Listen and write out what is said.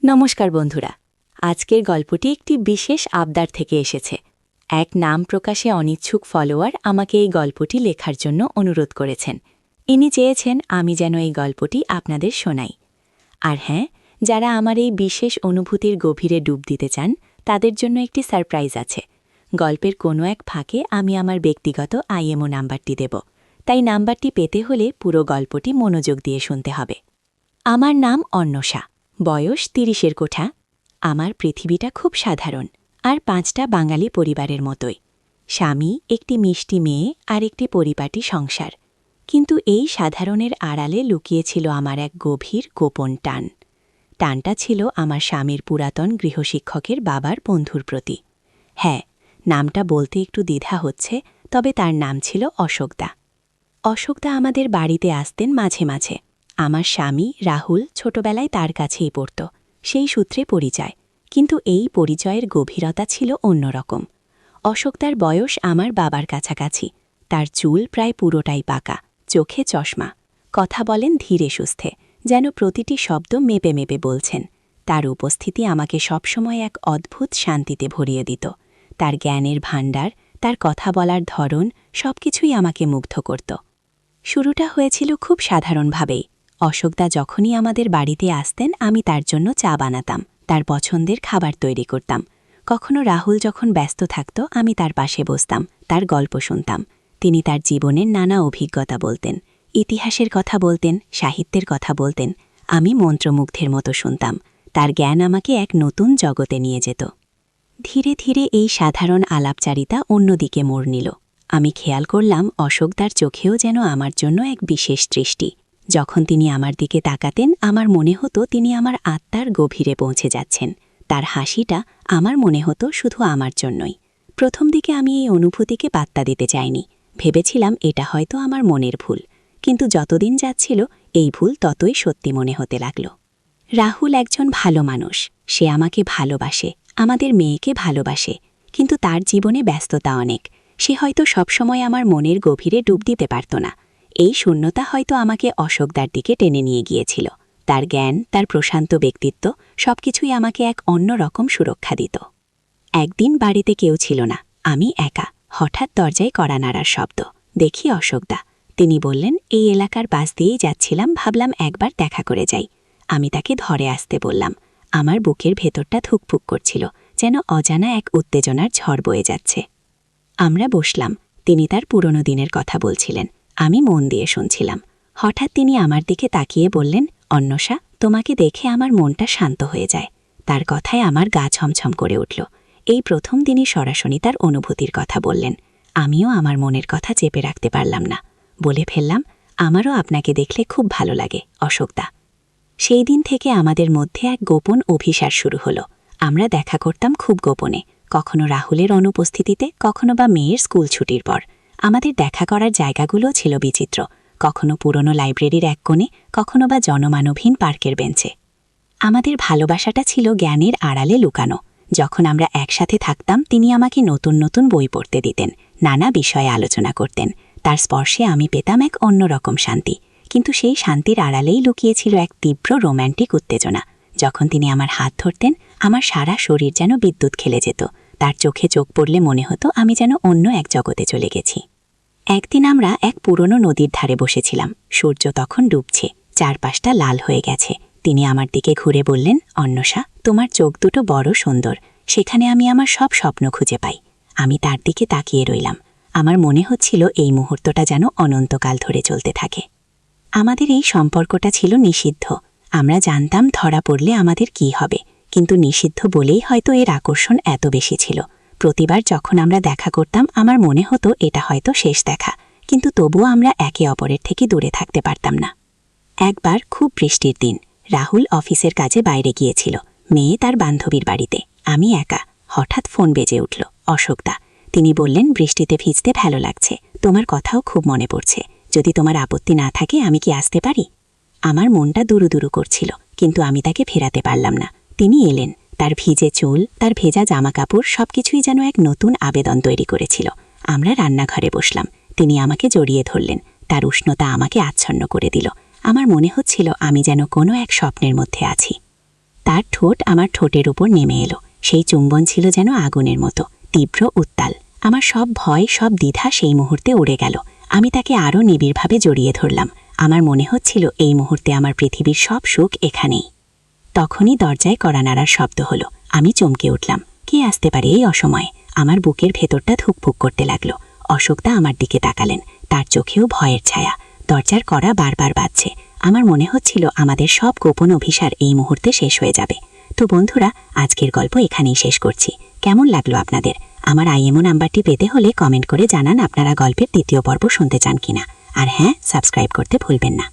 নমস্কার বন্ধুরা, আজকের গল্পটি একটি বিশেষ আবদার থেকে এসেছে। এক নাম প্রকাশে অনিচ্ছুক ফলোয়ার আমাকে এই গল্পটি লেখার জন্য অনুরোধ করেছেন। ইনি চেয়েছেন আমি যেন এই গল্পটি আপনাদের শোনাই। আর হ্যাঁ, যারা আমার এই বিশেষ অনুভূতির গভীরে ডুব দিতে চান তাদের জন্য একটি সারপ্রাইজ আছে। গল্পের কোনো এক ফাঁকে আমি আমার ব্যক্তিগত আইএমও নাম্বারটি দেব, তাই নাম্বারটি পেতে হলে পুরো গল্পটি মনোযোগ দিয়ে শুনতে হবে। আমার নাম অন্বেষা, বয়স ৩০-এর কোঠা। আমার পৃথিবীটা খুব সাধারণ, আর ৫টা বাঙালি পরিবারের মতোই। স্বামী, একটি মিষ্টি মেয়ে আর একটি পরিপাটি সংসার। কিন্তু এই সাধারণের আড়ালে লুকিয়েছিল আমার এক গভীর গোপন টান। টানটা ছিল আমার স্বামীর পুরাতন গৃহশিক্ষকের বাবার বন্ধুর প্রতি। হ্যাঁ, নামটা বলতে একটু দ্বিধা হচ্ছে, তবে তার নাম ছিল অশোকদা। অশোকদা আমাদের বাড়িতে আসতেন মাঝে মাঝে। আমার স্বামী রাহুল ছোটবেলায় তার কাছেই পড়ত, সেই সূত্রে পরিচয়। কিন্তু এই পরিচয়ের গভীরতা ছিল অন্যরকম। অশোকদার বয়স আমার বাবার কাছাকাছি। তার চুল প্রায় পুরোটাই পাকা, চোখে চশমা। কথা বলেন ধীরে সুস্থে, যেন প্রতিটি শব্দ মেপে মেপে বলছেন। তার উপস্থিতি আমাকে সবসময় এক অদ্ভুত শান্তিতে ভরিয়ে দিত। তার জ্ঞানের ভাণ্ডার, তার কথা বলার ধরন, সবকিছুই আমাকে মুগ্ধ করত। শুরুটা হয়েছিল খুব সাধারণভাবেই। অশোকদা যখনই আমাদের বাড়িতে আসতেন আমি তার জন্য চা বানাতাম, তার পছন্দের খাবার তৈরি করতাম। কখনো রাহুল যখন ব্যস্ত থাকত আমি তার পাশে বসতাম, তার গল্প শুনতাম। তিনি তার জীবনের নানা অভিজ্ঞতা বলতেন, ইতিহাসের কথা বলতেন, সাহিত্যের কথা বলতেন। আমি মন্ত্রমুগ্ধের মতো শুনতাম। তার জ্ঞান আমাকে এক নতুন জগতে নিয়ে যেত। ধীরে ধীরে এই সাধারণ আলাপচারিতা অন্যদিকে মোড় নিল। আমি খেয়াল করলাম অশোকদার চোখেও যেন আমার জন্য এক বিশেষ দৃষ্টি। যখন তিনি আমার দিকে তাকাতেন আমার মনে হতো তিনি আমার আত্মার গভীরে পৌঁছে যাচ্ছেন। তার হাসিটা আমার মনে হতো শুধু আমার জন্যই। প্রথম দিকে আমি এই অনুভূতিকে পাত্তা দিতে চাইনি, ভেবেছিলাম এটা হয়তো আমার মনের ভুল। কিন্তু যতদিন যাচ্ছিল এই ভুল ততই সত্যি মনে হতে লাগল। রাহুল একজন ভালো মানুষ, সে আমাকে ভালোবাসে, আমাদের মেয়েকে ভালোবাসে। কিন্তু তার জীবনে ব্যস্ততা অনেক, সে হয়তো সবসময় আমার মনের গভীরে ডুব দিতে পারত না। এই শূন্যতা হয়তো আমাকে অশোকদার দিকে টেনে নিয়ে গিয়েছিল। তার জ্ঞান, তার প্রশান্ত ব্যক্তিত্ব, সবকিছুই আমাকে এক অন্যরকম সুরক্ষা দিত। একদিন বাড়িতে কেউ ছিল না, আমি একা। হঠাৎ দরজায় কড়া নাড়ার শব্দ। দেখি অশোকদা। তিনি বললেন, এই এলাকার পাশ দিয়েই যাচ্ছিলাম, ভাবলাম একবার দেখা করে যাই। আমি তাকে ধরে আসতে বললাম। আমার বুকের ভেতরটা ধুকপুক করছিল, যেন অজানা এক উত্তেজনার ঝড় বয়ে যাচ্ছে। আমরা বসলাম। তিনি তার পুরনো দিনের কথা বলছিলেন, আমি মন দিয়ে শুনছিলাম। হঠাৎ তিনি আমার দিকে তাকিয়ে বললেন, অন্বেষা, তোমাকে দেখে আমার মনটা শান্ত হয়ে যায়। তার কথায় আমার গা ছমছম করে উঠল। এই প্রথম তিনি সরাসরি তার অনুভূতির কথা বললেন। আমিও আমার মনের কথা চেপে রাখতে পারলাম না, বলে ফেললাম, আমারও আপনাকে দেখলে খুব ভালো লাগে অশোকদা। সেই দিন থেকে আমাদের মধ্যে এক গোপন অভিসার শুরু হলো। আমরা দেখা করতাম খুব গোপনে, কখনো রাহুলের অনুপস্থিতিতে, কখনো বা মেয়ের স্কুল ছুটির পর। আমাদের দেখা করার জায়গাগুলো ছিল বিচিত্র, কখনো পুরনো লাইব্রেরির এক কোণে, কখনো বা জনমানবহীন পার্কের বেঞ্চে। আমাদের ভালোবাসাটা ছিল জ্ঞানের আড়ালে লুকানো। যখন আমরা একসাথে থাকতাম তিনি আমাকে নতুন নতুন বই পড়তে দিতেন, নানা বিষয়ে আলোচনা করতেন। তার স্পর্শে আমি পেতাম এক অন্যরকম শান্তি। কিন্তু সেই শান্তির আড়ালেই লুকিয়েছিল এক তীব্র রোম্যান্টিক উত্তেজনা। যখন তিনি আমার হাত ধরতেন আমার সারা শরীর যেন বিদ্যুৎ খেলে যেত। তার চোখে চোখ পড়লে মনে হতো আমি যেন অন্য এক জগতে চলে গেছি। একদিন আমরা এক পুরনো নদীর ধারে বসেছিলাম। সূর্য তখন ডুবছে, চারপাশটা লাল হয়ে গেছে। তিনি আমার দিকে ঘুরে বললেন, অন্বেষা, তোমার চোখ দুটো বড় সুন্দর, সেখানে আমি আমার সব স্বপ্ন খুঁজে পাই। আমি তার দিকে তাকিয়ে রইলাম। আমার মনে হচ্ছিল এই মুহূর্তটা যেন অনন্তকাল ধরে চলতে থাকে। আমাদের এই সম্পর্কটা ছিল নিষিদ্ধ। আমরা জানতাম ধরা পড়লে আমাদের কি হবে, কিন্তু নিষিদ্ধ বলেই হয়তো এর আকর্ষণ এত বেশি ছিল। প্রতিবার যখন আমরা দেখা করতাম আমার মনে হতো এটা হয়তো শেষ দেখা, কিন্তু তবুও আমরা একে অপরের থেকে দূরে থাকতে পারতাম না। একবার খুব বৃষ্টির দিন, রাহুল অফিসের কাজে বাইরে গিয়েছিল, মেয়ে তার বান্ধবীর বাড়িতে। আমি একা। হঠাৎ ফোন বেজে উঠল, অশোকদা। তিনি বললেন, বৃষ্টিতে ভিজতে ভালো লাগছে, তোমার কথাও খুব মনে পড়ছে, যদি তোমার আপত্তি না থাকে আমি কি আসতে পারি? আমার মনটা দুরু দুরু করছিল, কিন্তু আমি তাকে ফেরাতে পারলাম না। তিনি এলেন। তার ভিজে চুল, তার ভেজা জামাকাপড়, সবকিছুই যেন এক নতুন আবেদন তৈরি করেছিল। আমরা রান্নাঘরে বসলাম। তিনি আমাকে জড়িয়ে ধরলেন। তার উষ্ণতা আমাকে আচ্ছন্ন করে দিল। আমার মনে হচ্ছিল আমি যেন কোনো এক স্বপ্নের মধ্যে আছি। তার ঠোঁট আমার ঠোঁটের উপর নেমে এলো। সেই চুম্বন ছিল যেন আগুনের মতো, তীব্র উত্তাল। আমার সব ভয়, সব দ্বিধা সেই মুহূর্তে উড়ে গেল। আমি তাকে আরও নিবিড়ভাবে জড়িয়ে ধরলাম। আমার মনে হচ্ছিল এই মুহূর্তে আমার পৃথিবীর সব সুখ এখানেই। তখনই দরজায় কড়া নাড়ার শব্দ হলো। আমি চমকে উঠলাম। কে আসতে পারে এই অসময়ে? আমার বুকের ভেতরটা ধুকপুক করতে লাগলো। অশোকদা আমার দিকে তাকালেন, তার চোখেও ভয়ের ছায়া। দরজার কড়া বারবার বাজছে। আমার মনে হচ্ছিল আমাদের সব গোপন অভিসার এই মুহূর্তে শেষ হয়ে যাবে। তো বন্ধুরা, আজকের গল্প এখানেই শেষ করছি। কেমন লাগলো আপনাদের? আমার আইএমও নাম্বারটি পেতে হলে কমেন্ট করে জানান আপনারা গল্পের দ্বিতীয় পর্ব শুনতে চান কিনা। আর হ্যাঁ, সাবস্ক্রাইব করতে ভুলবেন না।